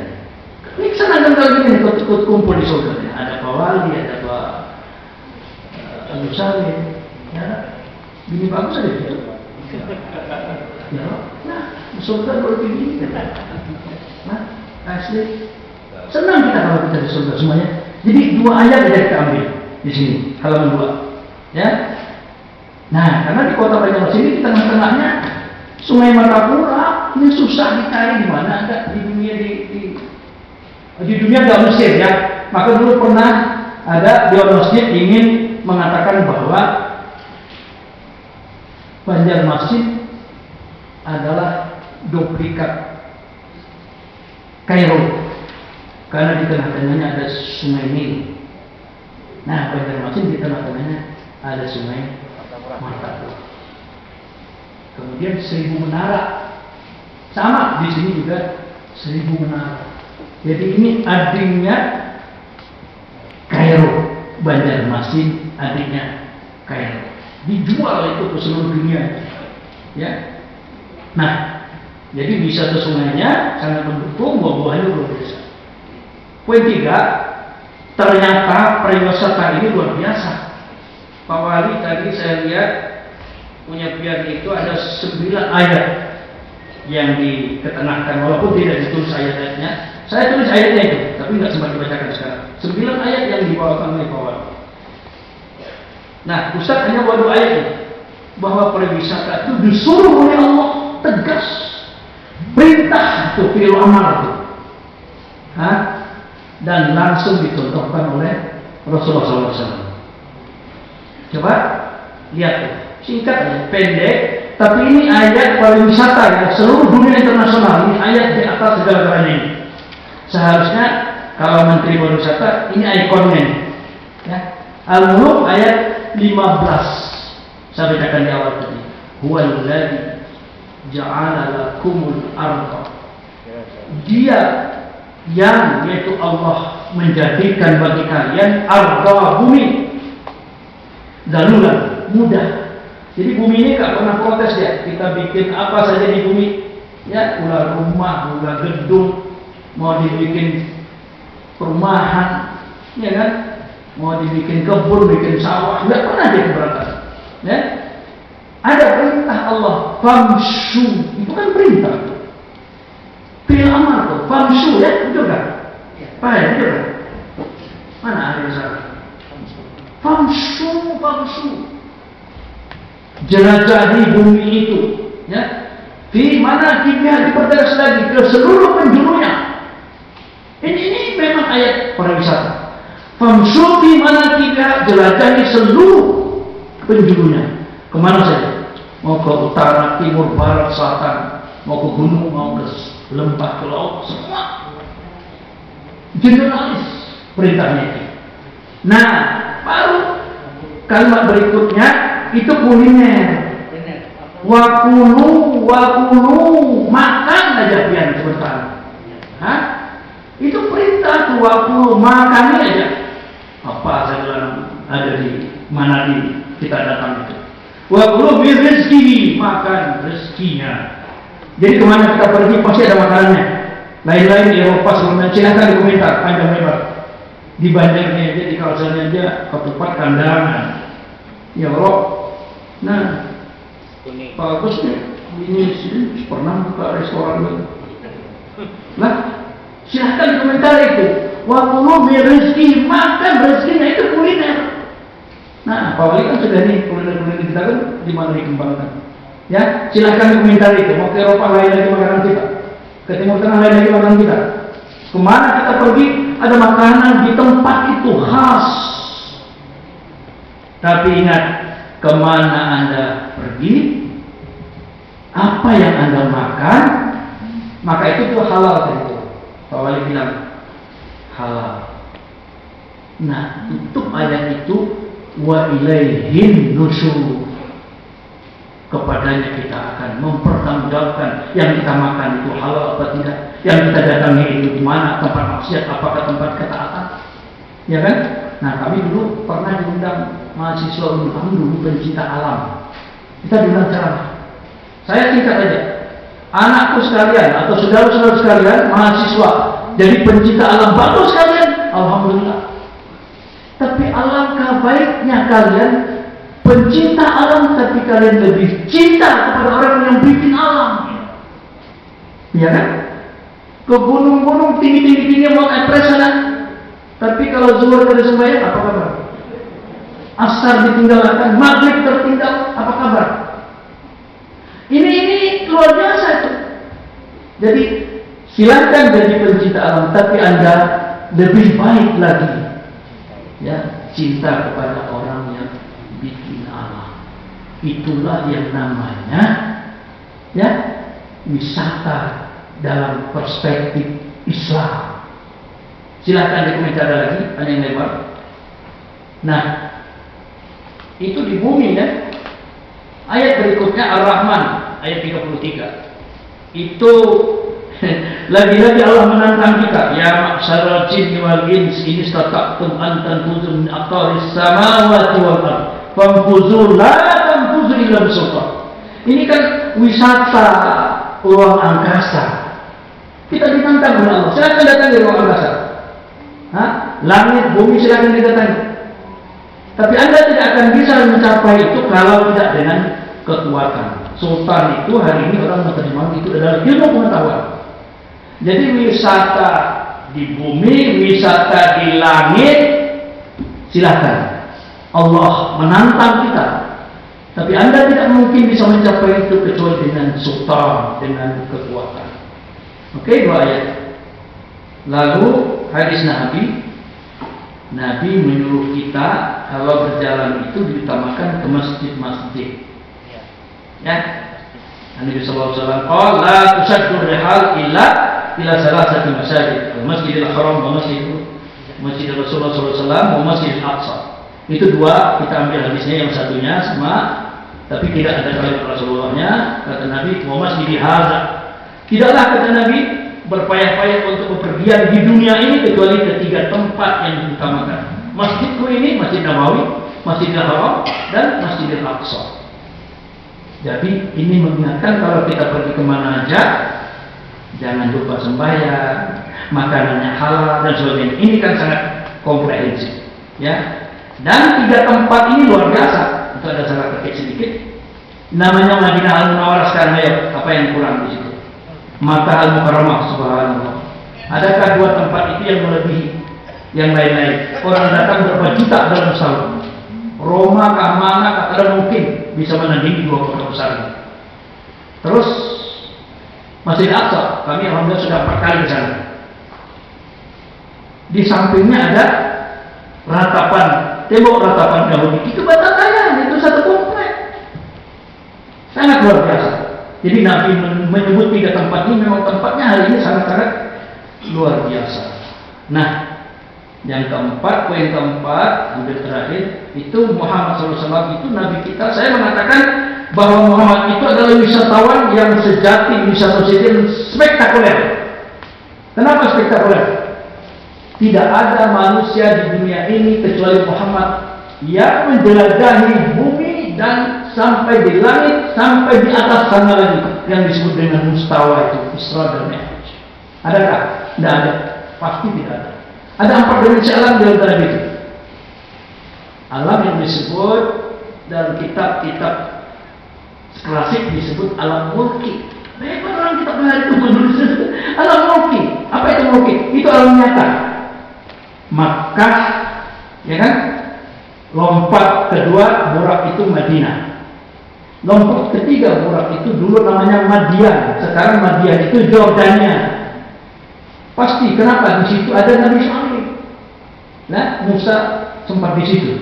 S3: sering ikut kumpul di surga. Ada Pak Wali, ada Pak Al-Salim, ya, bini bagus ada dia. Ya, nah, di surga boleh begini. Nah, asli. Senang kita kalau kita di surga semuanya. Jadi 2 ayat aja kita ambil di sini, halaman 2. Ya. Nah, karena di kota Banjarmasin ini di tengah-tengahnya Sungai Martapura, ini susah dicari di mana ada di dunia di dunia nggak Mesir ya. Maka dulu pernah ada Dewan Masjid ingin mengatakan bahwa Banjarmasin adalah duplikat Kairo karena di tengah-tengahnya ada Sungai Nil. Nah, Banjarmasin di tengah-tengahnya ada Sungai Martapura. Kemudian 1000 menara, sama di sini juga 1000 menara. Jadi ini adiknya Kairo, Banjarmasin adiknya Kairo. Dijual itu ke seluruh dunia, ya. Nah, jadi bisa ke sungainya sangat mendukung, buah-buahnya luar biasa. Poin 3, ternyata pariwisata ini luar biasa. Pak Wali tadi saya lihat punya pian itu ada 9 ayat yang diketengahkan, walaupun tidak ditulis ayat-ayatnya. Saya tulis ayatnya itu, tapi nggak sempat dibacakan sekarang. 9 ayat yang dibawakan oleh Pak Wali. Nah, Ustaz hanya bawa 2 ayat ini, bahwa pariwisata itu disuruh oleh Allah tegas, perintah itu fi'il amar itu, dan langsung dicontohkan oleh Rasulullah SAW. Coba lihat tuh. Singkat aja, pendek, tapi ini ayat pariwisata ya, seluruh dunia internasional. Ini ayat di atas segala-galanya ini. Seharusnya kalau Menteri Pariwisata ini ikonnya, ya. Al-Mulk ayat 15. Saya bacakan di awal tadi. Huwallazi ja'ala lakumul ardha. Dia yang yaitu Allah menjadikan bagi kalian ardha, bumi, zalulan, mudah. Jadi bumi ini gak pernah protes ya. Kita bikin apa saja di bumi, ya, ulah rumah, ulah gedung, mau dibikin perumahan, ya kan, mau dibikin kebun, bikin sawah, nggak pernah dia keberatan. Ya, ada perintah Allah, famshu, itu kan perintah. Fi'il amar tuh, famshu, ya, betul kan? Paham, betul kan? Mana ada salah? Famshu, famshu. Jelajahi bumi itu, ya. Di mana kita dipertegas lagi ke seluruh penjurunya. Ini memang ayat pariwisata. Famsu di mana kita jelajahi seluruh penjurunya. Kemana saja? Mau ke utara, timur, barat, selatan, mau ke gunung, mau ke lembah, ke laut, semua. Generalis perintahnya itu. Nah, baru kalimat berikutnya itu kuliner. Wakulu, makan aja pian sebentar. Itu perintah tuh, wakulu, makan aja. Apa saya bilang ada di mana di kita datang itu. Wakulu rezeki, makan rezekinya. Jadi kemana kita pergi pasti ada makanannya. Lain-lain di Eropa sebelumnya, silahkan di komentar panjang lebar. Di Banjarnya aja, di kawasannya aja, ketupat kandangan. Ya Allah. Nah, bagusnya ini sih pernah buka restoran gitu. Nah, silahkan komentar itu. Waktu rezeki, makan rezekinya itu kuliner. Nah, Pak Wali kan sudah nih kuliner-kuliner kita kan di mana dikembangkan. Ya, silahkan komentar itu. Mau ke Eropa lain lagi makanan kita, ke Timur Tengah lain lagi makanan kita. Kemana kita pergi ada makanan di tempat itu khas. Tapi ingat, kemana Anda pergi, apa yang Anda makan, maka itu tuh halal tadi. Pak Wali bilang halal. Nah, tutup ayat itu, wa ilaihin nusyur. Kepadanya kita akan mempertanggungjawabkan yang kita makan itu halal atau tidak, yang kita datangi itu di mana, tempat maksiat, apakah tempat ketaatan, ya kan? Nah, kami dulu pernah diundang mahasiswa dulu, kami dulu pencinta alam. Kita diundang ceramah. Saya singkat aja, anakku sekalian atau saudara-saudara sekalian mahasiswa jadi pencinta alam, bagus sekalian alhamdulillah. Tapi alangkah baiknya kalian pencinta alam, tapi kalian lebih cinta kepada orang yang bikin alam. Iya kan? Ke gunung-gunung tinggi-tinggi mau ekspres sana. Tapi kalau zuhur dari sembahyang, apa kabar? Asar ditinggalkan, maghrib tertinggal, apa kabar? Ini luar biasa itu. Jadi silakan jadi pencinta alam, tapi Anda lebih baik lagi, ya, cinta kepada orang yang bikin alam. Itulah yang namanya, ya, wisata dalam perspektif Islam. Silakan dikomentar lagi, ada yang lebar. Nah, itu di bumi ya. Ayat berikutnya Ar-Rahman ayat 33. Itu lagi-lagi Allah menantang kita, ya ma'syaral jinni wal ins in istata'tum an tanfuzu min aqtaris samawati wal ardh fanfuzu la tanfuzu illa bisultan. Ini kan wisata ruang angkasa. Kita ditantang oleh Allah. Silakan datang di ruang angkasa. Langit, bumi silakan didatangi. Tapi Anda tidak akan bisa mencapai itu kalau tidak dengan kekuatan. Sultan itu hari ini orang menerima itu adalah ilmu pengetahuan. Jadi wisata di bumi, wisata di langit, silakan. Allah menantang kita. Tapi Anda tidak mungkin bisa mencapai itu kecuali dengan sultan, dengan kekuatan. Oke, 2 ayat. Lalu hadis Nabi menyuruh kita kalau berjalan itu diutamakan ke masjid-masjid. Ya. Nabi sallallahu alaihi wasallam qala la tusaddu rihal illa ila salasati masajid, Masjidil Haram wa Masjid Rasulullah sallallahu alaihi wasallam wa Masjidil Aqsa. Itu 2 kita ambil hadisnya, yang satunya sama tapi tidak ada kalimat Rasulullahnya. Kata Nabi wa Masjidil Hadza. Tidaklah, kata Nabi, berpayah-payah untuk bepergian di dunia ini kecuali ke 3 tempat yang diutamakan. Masjidku ini, Masjid Nabawi, Masjidil Haram, dan Masjidil Aqsa. Jadi ini mengingatkan kalau kita pergi kemana aja, jangan lupa sembahyang, makanannya halal dan sebagainya. Ini kan sangat komprehensif, ya. Dan 3 tempat ini luar biasa. Itu ada salah ketik sedikit. Namanya Madinah Al-Munawwarah sekarang, ayo, apa yang kurang di situ? Makkah Al-Mukarramah, subhanallah. Adakah 2 tempat itu yang melebihi yang lain-lain? Orang datang berapa juta dalam setahun. Roma kah, mana kah, ada mungkin bisa menandingi 2 kota besar ini. Terus Masjid Aqsa, kami alhamdulillah sudah 4 kali ke sana. Di sampingnya ada tembok ratapan Yahudi. Itu Batatayan, itu satu komplek. Sangat luar biasa. Jadi Nabi menyebut 3 tempat ini, memang tempatnya hari ini sangat-sangat luar biasa. Nah, yang keempat, poin keempat, hampir terakhir, itu Muhammad SAW itu Nabi kita. Saya mengatakan bahwa Muhammad itu adalah wisatawan yang sejati, wisata yang spektakuler. Kenapa spektakuler? Tidak ada manusia di dunia ini kecuali Muhammad yang menjelajahi bumi dan sampai di langit, sampai di atas sana lagi, yang disebut dengan mustawa itu, Isra dan Mi'raj. Adakah? Tidak ada. Pasti tidak ada. Ada 4 dimensi alam di antara itu. Alam yang disebut dalam kitab-kitab klasik disebut alam mulki. Orang kita benar itu menulis alam mulki. Apa itu mulki? Itu alam nyata. Makkah, ya kan? Lompat kedua Burak itu Madinah. Lompat ketiga Burak itu dulu namanya Madian. Sekarang Madian itu Jordania. Pasti, kenapa? Di situ ada Nabi Shalih. Nah, Musa sempat di situ.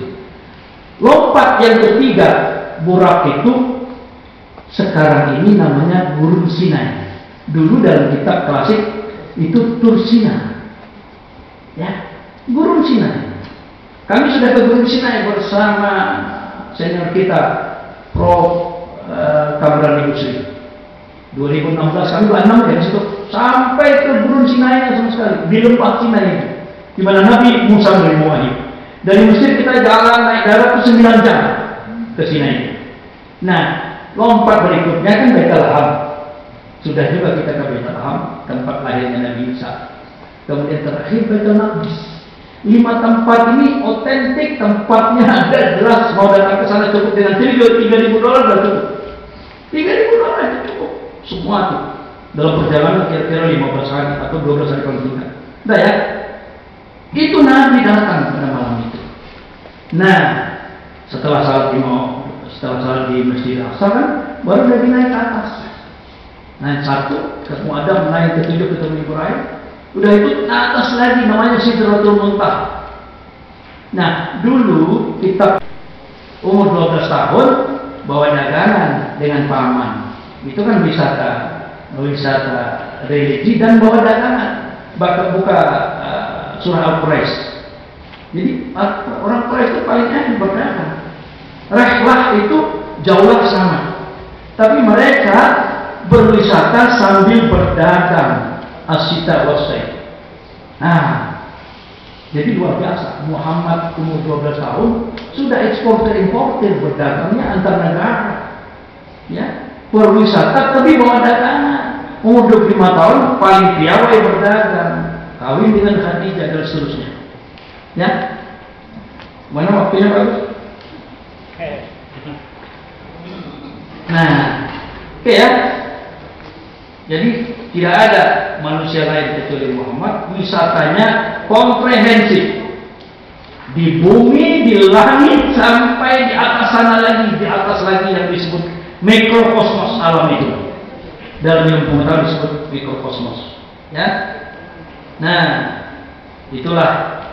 S3: Lompat yang ketiga Burak itu sekarang ini namanya Gurun Sinai. Dulu dalam kitab klasik itu Tur Sinai. Ya, Gurun Sinai. Kami sudah ke Gurun Sinai bersama senior kita, Prof. Kamran Yusri. 2016 kami 26 dari situ sampai ke Gurun Sinai sama sekali, di lembah Sinai itu, di mana Nabi Musa menerima wahyu. Dari Mesir kita jalan naik darat itu 9 jam ke Sinai. Nah, lompat berikutnya kan Baitul-Laham. Sudah juga kita ke Baitul-Laham, tempat lahirnya Nabi Isa. Kemudian terakhir Baitul Maqdis. 5 tempat ini otentik, tempatnya ada jelas, mau datang ke sana cukup dengan $3.000 sudah cukup. $3.000 itu cukup. Semua tuh dalam perjalanan kira-kira 15 hari atau 12 hari kalau tidak. Udah ya. Itu Nabi datang pada malam itu. Nah, setelah salat di Masjid Al-Aqsa kan, baru Nabi naik ke atas. Naik 1, ketemu Adam, naik ke 7 ketemu Ibrahim. Udah itu ke atas lagi, namanya Sidratul Muntaha. Nah, dulu kita umur 12 tahun bawa dagangan dengan paman. Itu kan wisata religi dan bawa dagangan. Buka surah Al-Quraisy. Jadi orang Quraisy itu paling enak berdagang. Rehlah itu jauh ke sana. Tapi mereka berwisata sambil berdagang. Asyita wasai. Nah, jadi luar biasa. Muhammad umur 12 tahun sudah eksportir importir berdagangnya antar negara. Ya, berwisata tapi bawa dagangan. Umur 25 tahun paling piawai berdagang, kawin dengan Khadijah dan seterusnya. Ya, mana waktunya bagus? Nah, oke ya. Jadi tidak ada manusia lain kecuali Muhammad. Wisatanya komprehensif. Di bumi, di langit, sampai di atas sana lagi, di atas lagi yang disebut mikrokosmos alam itu. Dalam ilmu pengetahuan disebut mikrokosmos. Ya. Nah, itulah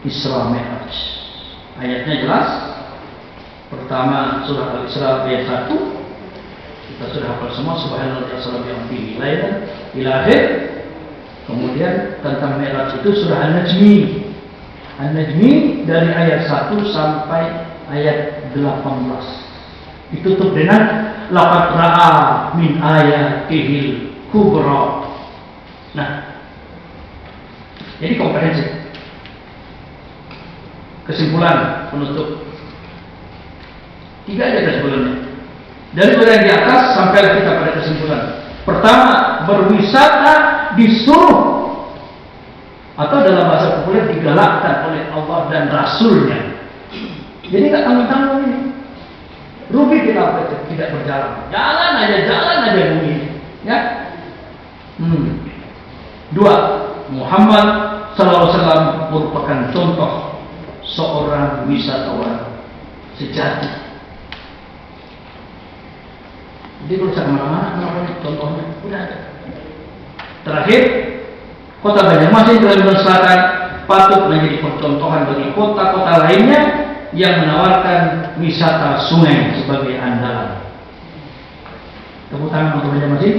S3: Isra Mi'raj. Ayatnya jelas. Pertama surah Al-Isra ayat 1. Kita sudah hafal semua, subhanallah asra bi amrihi lailan ila akhir. Kemudian tentang Mi'raj itu surah An-Najmi. An-Najmi dari ayat 1 sampai ayat 18. Ditutup dengan laqad ra'a min ayatihil kubra. Nah, jadi komprehensif. Kesimpulan penutup. 3 aja kesimpulannya. Dari yang di atas sampailah kita pada kesimpulan. Pertama, berwisata disuruh atau dalam bahasa populer digalakkan oleh Allah dan Rasulnya. Jadi nggak tanggung-tanggung ini. Rugi kita tidak berjalan. Jalan aja bumi. Ya. 2. Muhammad SAW merupakan contoh seorang wisatawan sejati. Jadi kalau saya kemana-mana, contohnya udah ada. Terakhir, kota Banjarmasin Kalimantan Selatan patut menjadi percontohan bagi kota-kota lainnya yang menawarkan wisata sungai sebagai andalan. Tepuk tangan untuk Banjarmasin.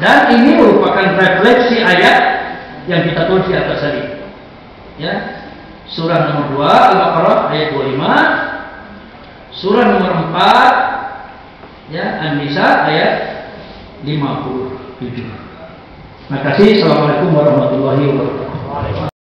S3: Dan ini merupakan refleksi ayat yang kita tulis di atas tadi. Ya, surah nomor 2 Al-Baqarah ayat 25. Surah nomor 4 ya An-Nisa ayat 57. Terima kasih. Assalamualaikum warahmatullahi wabarakatuh.